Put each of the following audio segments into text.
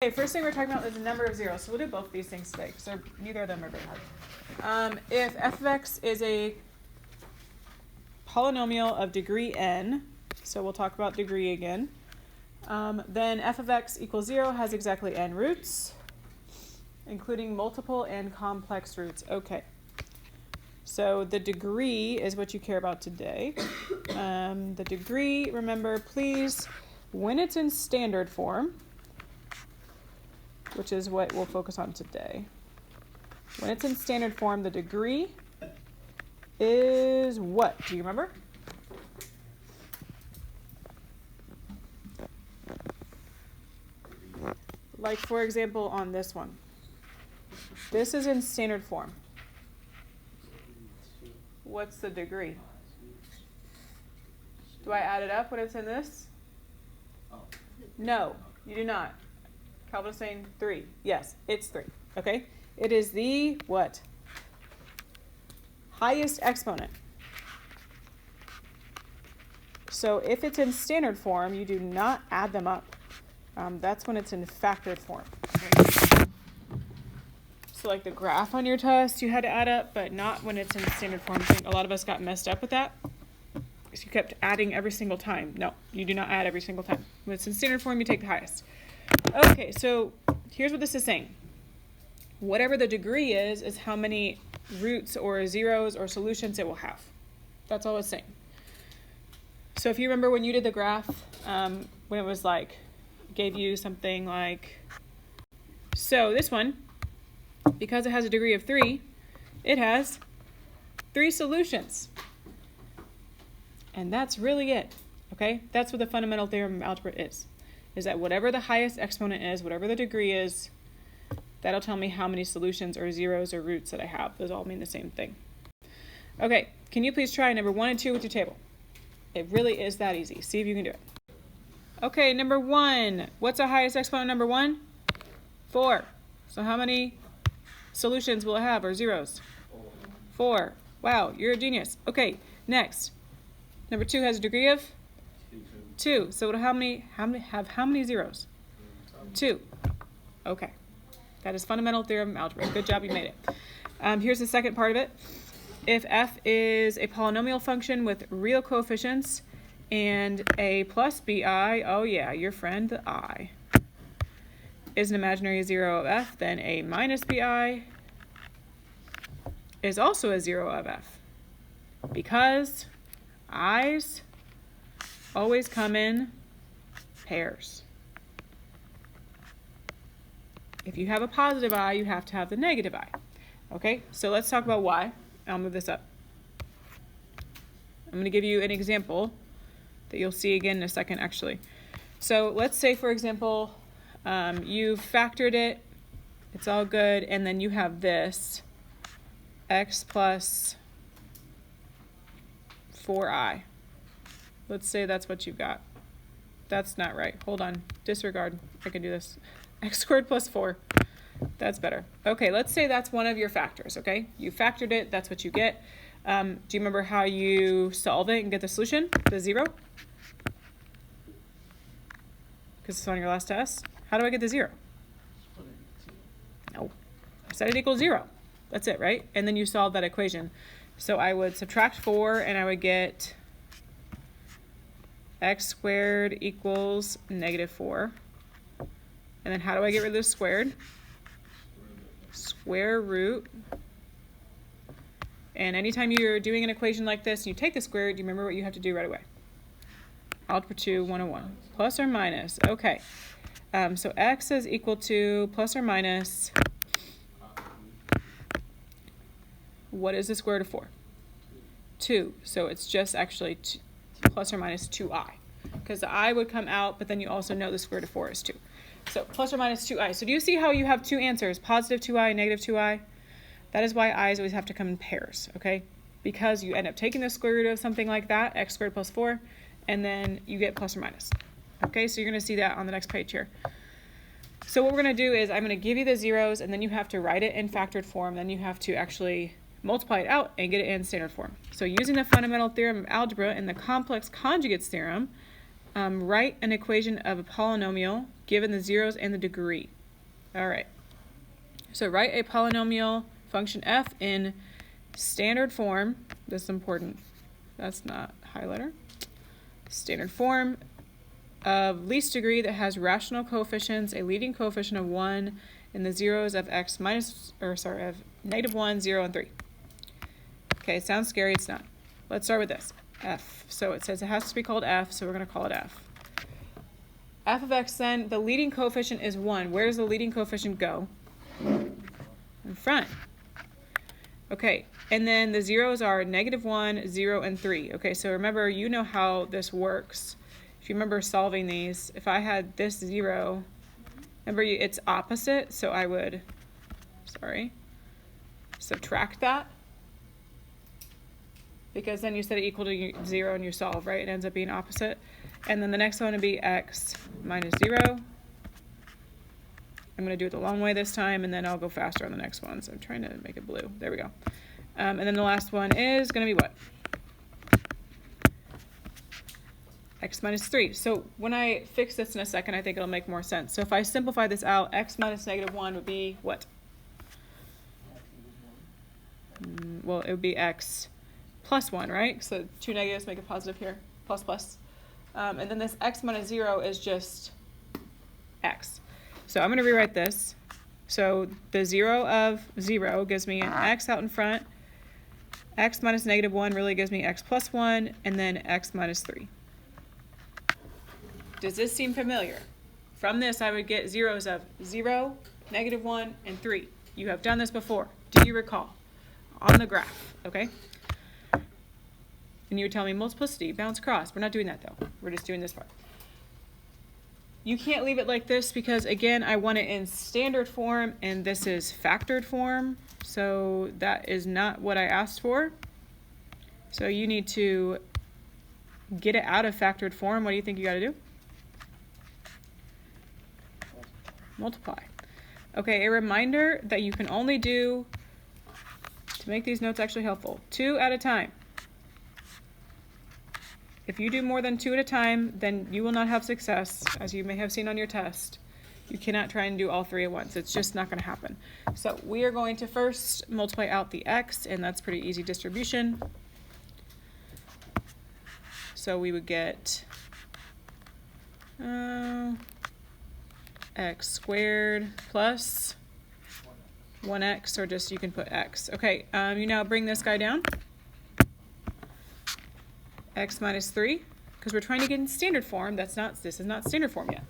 Okay, first thing we're talking about is the number of zeros. So we'll do both of these things today because neither of them are very hard. If f of x is a polynomial of degree n, so we'll talk about degree again, then f of x equals 0 has exactly n roots, including multiple and complex roots. Okay, so the degree is what you care about today. The degree, remember, please, when it's in standard form, which is what we'll focus on today. When it's in standard form, the degree is what? Do you remember? Like, for example, on this one. This is in standard form. What's the degree? Do I add it up when it's in this? No, you do not. Calvin is saying 3. Yes, it's 3. Okay? It is the what? Highest exponent. So if it's in standard form, you do not add them up. That's when it's in factored form. Okay? So like the graph on your test, you had to add up, but not when it's in standard form. I think a lot of us got messed up with that. Because you kept adding every single time. No, you do not add every single time. When it's in standard form, you take the highest. Okay, so here's what this is saying. Whatever the degree is how many roots or zeros or solutions it will have. That's all it's saying. So if you remember when you did the graph, when it was like, gave you something like, so this one, because it has a degree of 3, it has 3 solutions. And that's really it, okay? That's what the fundamental theorem of algebra is that whatever the highest exponent is, whatever the degree is, that'll tell me how many solutions or zeros or roots that I have. Those all mean the same thing. Okay, can you please try number 1 and 2 with your table? It really is that easy. See if you can do it. Okay, number 1. What's the highest exponent number 1? 4. So how many solutions will it have, or zeros? 4. Wow, you're a genius. Okay, next. Number 2 has a degree of 2. So how many zeros? 2. Okay. That is fundamental theorem of algebra. Good job, you made it. Here's the second part of it. If f is a polynomial function with real coefficients and a plus bi, oh yeah, your friend the I, is an imaginary zero of f, then a minus bi is also a zero of f, because i's always come in pairs. If you have a positive I, you have to have the negative I. Okay, so let's talk about why. I'll move this up. I'm going to give you an example that you'll see again in a second, actually. So let's say, for example, you factored it, it's all good, and then you have this, x plus 4i. Let's say that's what you've got. That's not right. Hold on. Disregard. I can do this. X squared plus 4. That's better. Okay, let's say that's one of your factors, okay? You factored it. That's what you get. Do you remember how you solve it and get the solution? The 0? Because it's on your last test. How do I get the 0? No. I said it equals 0. That's it, right? And then you solve that equation. So I would subtract 4 and I would get x squared equals negative 4. And then how do I get rid of the squared? Square root. And anytime you're doing an equation like this, you take the square root, you remember what you have to do right away. Algebra 2 101. Plus or minus. Okay. So x is equal to plus or minus. What is the square root of 4? 2. So it's just actually plus or minus 2i. Because the I would come out, but then you also know the square root of 4 is 2. So plus or minus 2i. So do you see how you have two answers, positive 2i, negative 2i? That is why i's always have to come in pairs, okay? Because you end up taking the square root of something like that, x squared plus 4, and then you get plus or minus. Okay, so you're going to see that on the next page here. So what we're going to do is I'm going to give you the zeros, and then you have to write it in factored form. Then you have to actually multiply it out and get it in standard form. So using the fundamental theorem of algebra and the complex conjugates theorem, write an equation of a polynomial given the zeros and the degree. All right. So write a polynomial function f in standard form. This is important. That's not highlighter. Standard form of least degree that has rational coefficients, a leading coefficient of 1, and the zeros of of -1, 0, and 3. Okay, it sounds scary. It's not. Let's start with this. F. So it says it has to be called f, so we're going to call it f. F of x, then, the leading coefficient is 1. Where does the leading coefficient go? In front. Okay, and then the zeros are -1, 0, and 3. Okay, so remember, you know how this works. If you remember solving these, if I had this 0, remember it's opposite, so I would, subtract that. Because then you set it equal to 0 and you solve, right? It ends up being opposite. And then the next one would be x minus 0. I'm going to do it the long way this time, and then I'll go faster on the next one. So I'm trying to make it blue. There we go. And then the last one is going to be what? X minus 3. So when I fix this in a second, I think it'll make more sense. So if I simplify this out, x minus -1 would be what? Well, it would be x plus 1, right? So 2 negatives make a positive here, plus plus. And then this x minus 0 is just x. So I'm going to rewrite this. So the 0 of 0 gives me an x out in front. X minus -1 really gives me x plus 1, and then x minus 3. Does this seem familiar? From this, I would get zeros of 0, -1, and 3. You have done this before. Do you recall? On the graph, okay? And you would tell me multiplicity, bounce across. We're not doing that, though. We're just doing this part. You can't leave it like this because, again, I want it in standard form, and this is factored form. So that is not what I asked for. So you need to get it out of factored form. What do you think you got to do? Multiply. Okay, a reminder that you can only do, to make these notes actually helpful, 2 at a time. If you do more than 2 at a time, then you will not have success, as you may have seen on your test. You cannot try and do all 3 at once. It's just not going to happen. So we are going to first multiply out the x, and that's pretty easy distribution. So we would get x squared plus 1x, or just you can put x. Okay, you now bring this guy down. X minus 3, because we're trying to get in standard form. This is not standard form yet.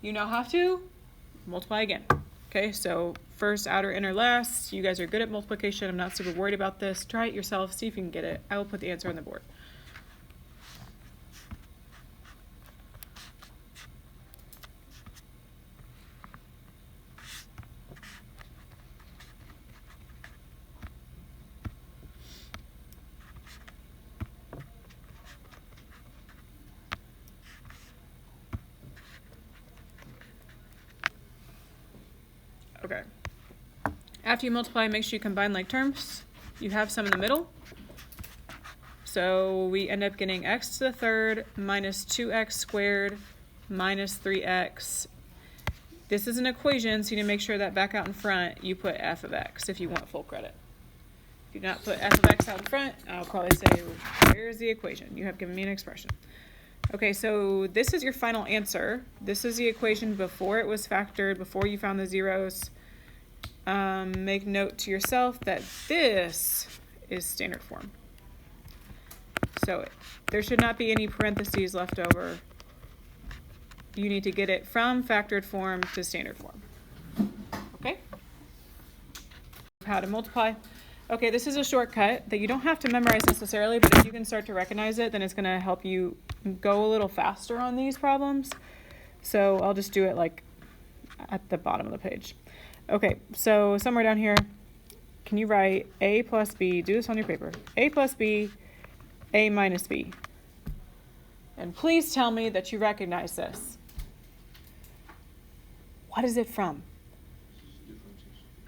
You now have to multiply again. Okay, so first, outer, inner, last. You guys are good at multiplication. I'm not super worried about this. Try it yourself, see if you can get it. I will put the answer on the board. Okay. After you multiply, make sure you combine like terms. You have some in the middle. So we end up getting x to the third minus 2x squared minus 3x. This is an equation, so you need to make sure that back out in front you put f of x if you want full credit. If you do not put f of x out in front, I'll probably say, where's the equation? You have given me an expression. Okay, so this is your final answer. This is the equation before it was factored, before you found the zeros. Make note to yourself that this is standard form. So there should not be any parentheses left over. You need to get it from factored form to standard form. Okay? How to multiply. Okay, this is a shortcut that you don't have to memorize necessarily, but if you can start to recognize it, then it's going to help you go a little faster on these problems. So I'll just do it like at the bottom of the page. Okay, so somewhere down here, can you write a plus b, do this on your paper, a plus b, a minus b. And please tell me that you recognize this. What is it from?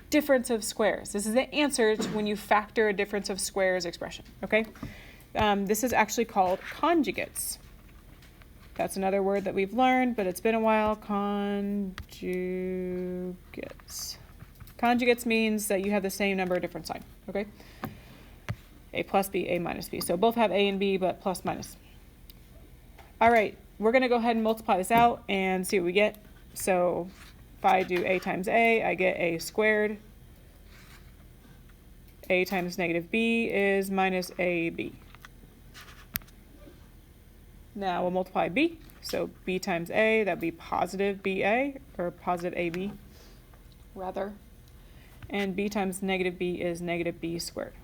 Difference of squares. This is the answer to when you factor a difference of squares expression, okay? This is actually called conjugates. That's another word that we've learned, but it's been a while. Conjugates. Conjugates means that you have the same number, different sign, okay? A plus B, A minus B. So both have A and B, but plus minus. All right, we're going to go ahead and multiply this out and see what we get. So if I do A times A, I get A squared. A times negative B is minus AB. Now we'll multiply B. So B times A, that'd be positive BA, or positive AB, rather. And B times negative B is negative B squared.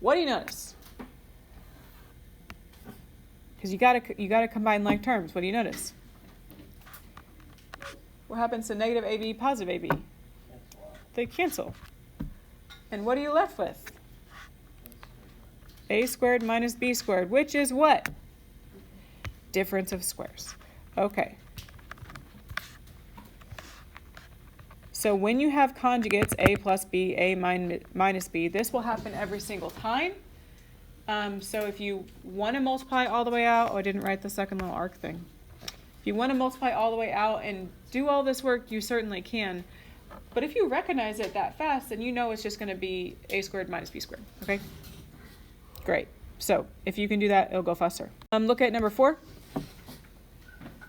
What do you notice? Because you gotta combine like terms. What do you notice? What happens to negative AB, positive AB? They cancel. And what are you left with? A squared minus B squared, which is what? Difference of squares. Okay. So when you have conjugates, A plus B, A minus B, this will happen every single time. So if you want to multiply all the way out, oh, I didn't write the second little arc thing. If you want to multiply all the way out and do all this work, you certainly can. But if you recognize it that fast, then you know it's just going to be A squared minus B squared, okay? Great. So if you can do that, it'll go faster. Look at number 4.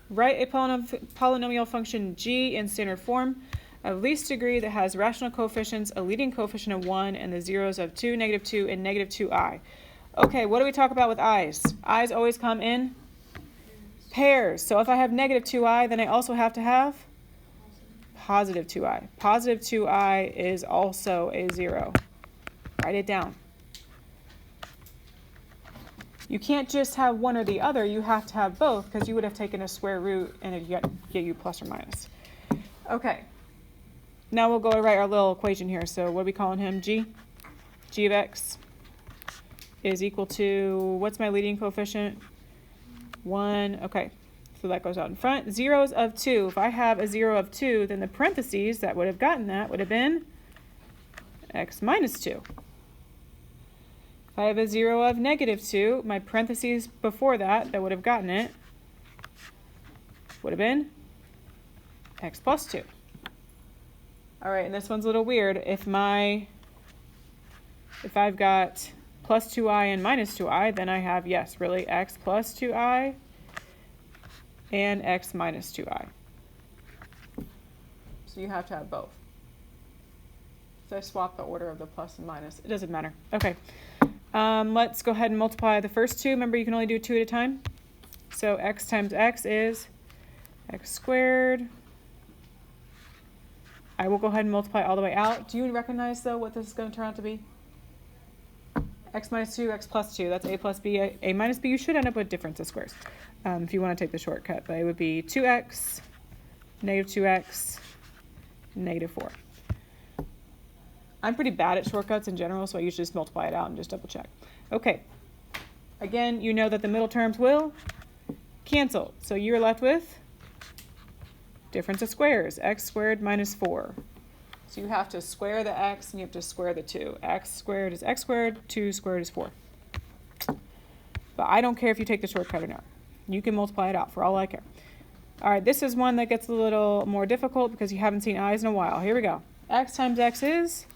Write a polynomial function g in standard form of least degree that has rational coefficients, a leading coefficient of 1, and the zeros of 2, negative 2, and negative 2i. Okay, what do we talk about with i's? I's always come in pairs. So if I have negative 2i, then I also have to have positive 2i. Positive 2i is also a 0. Write it down. You can't just have one or the other. You have to have both, because you would have taken a square root and it get you plus or minus. Okay. Now we'll go and write our little equation here. So what are we calling him? G? G of x is equal to, what's my leading coefficient? 1. Okay. So that goes out in front. Zeros of 2. If I have a 0 of 2, then the parentheses that would have gotten that would have been x minus 2. If I have a 0 of negative 2, my parentheses before that would have gotten it would have been x plus 2. All right, and this one's a little weird. If I've got plus 2i and minus 2i, then I have, yes, really, x plus 2i and x minus 2i. So you have to have both. So I swap the order of the plus and minus. It doesn't matter. Okay. Let's go ahead and multiply the first two. Remember, you can only do 2 at a time. So x times x is x squared. I will go ahead and multiply all the way out. Do you recognize, though, what this is going to turn out to be? X minus 2, x plus 2. That's a plus b, a minus b. You should end up with difference of squares if you want to take the shortcut. But it would be 2x, negative 2x, negative 4. I'm pretty bad at shortcuts in general, so I usually just multiply it out and just double check. Okay. Again, you know that the middle terms will cancel. So you're left with difference of squares, x squared minus 4. So you have to square the x and you have to square the 2. X squared is x squared, 2 squared is 4. But I don't care if you take the shortcut or not. You can multiply it out for all I care. All right, this is one that gets a little more difficult because you haven't seen i's in a while. Here we go. X times x is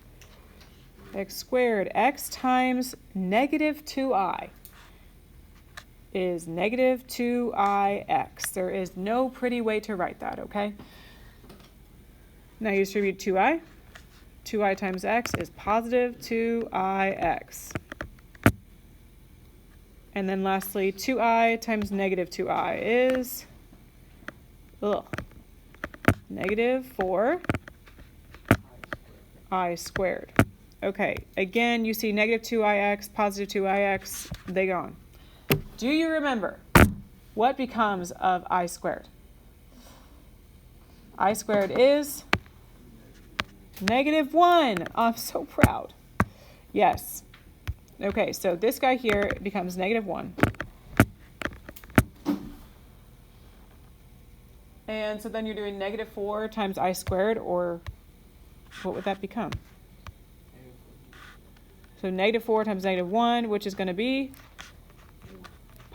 x squared. X times negative 2i is negative 2ix. There is no pretty way to write that, okay? Now you distribute 2i. 2i times x is positive 2ix. And then lastly, 2i times negative 2i is negative 4i squared. Okay, again, you see negative 2ix, positive 2ix, they gone. Do you remember what becomes of I squared? I squared is negative 1. Oh, I'm so proud. Yes. Okay, so this guy here becomes negative 1. And so then you're doing negative 4 times I squared, or what would that become? So negative 4 times negative 1, which is going to be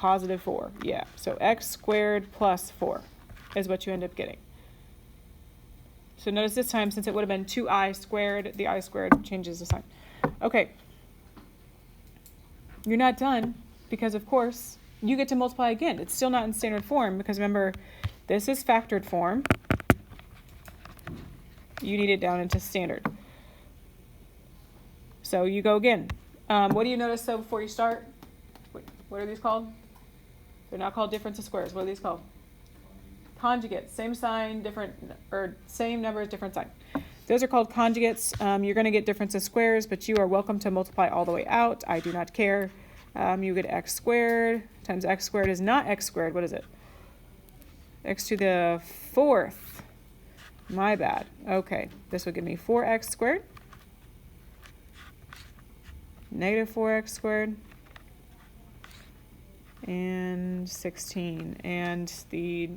positive 4. Yeah, so x squared plus 4 is what you end up getting. So notice this time, since it would have been 2i squared, the I squared changes the sign. Okay. You're not done because, of course, you get to multiply again. It's still not in standard form because, remember, this is factored form. You need it down into standard. So you go again. What do you notice, though, before you start? What are these called? They're not called difference of squares. What are these called? Conjugates. Same sign, different, or same numbers, different sign. Those are called conjugates. You're going to get difference of squares, but you are welcome to multiply all the way out. I do not care. You get x squared times x squared is not x squared. What is it? X to the 4th. My bad. Okay, this would give me 4x squared. Negative 4x squared. And 16. And this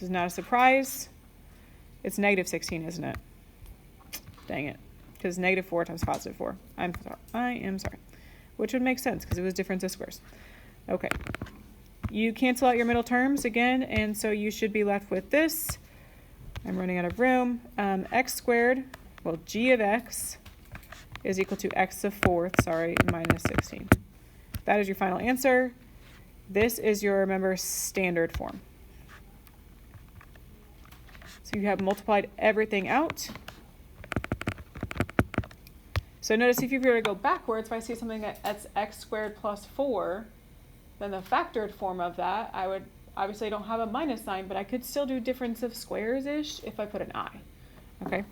is not a surprise. It's negative 16, isn't it? Dang it. Because negative 4 times positive 4. I am sorry. Which would make sense because it was difference of squares. Okay. You cancel out your middle terms again, and so you should be left with this. I'm running out of room. X squared, well, g of x is equal to x to the 4th, minus 16. That is your final answer. This is your, remember, standard form. So you have multiplied everything out. So notice if you were to go backwards, if I see something that's x squared plus 4, then the factored form of that, I would obviously don't have a minus sign, but I could still do difference of squares-ish if I put an I. Okay?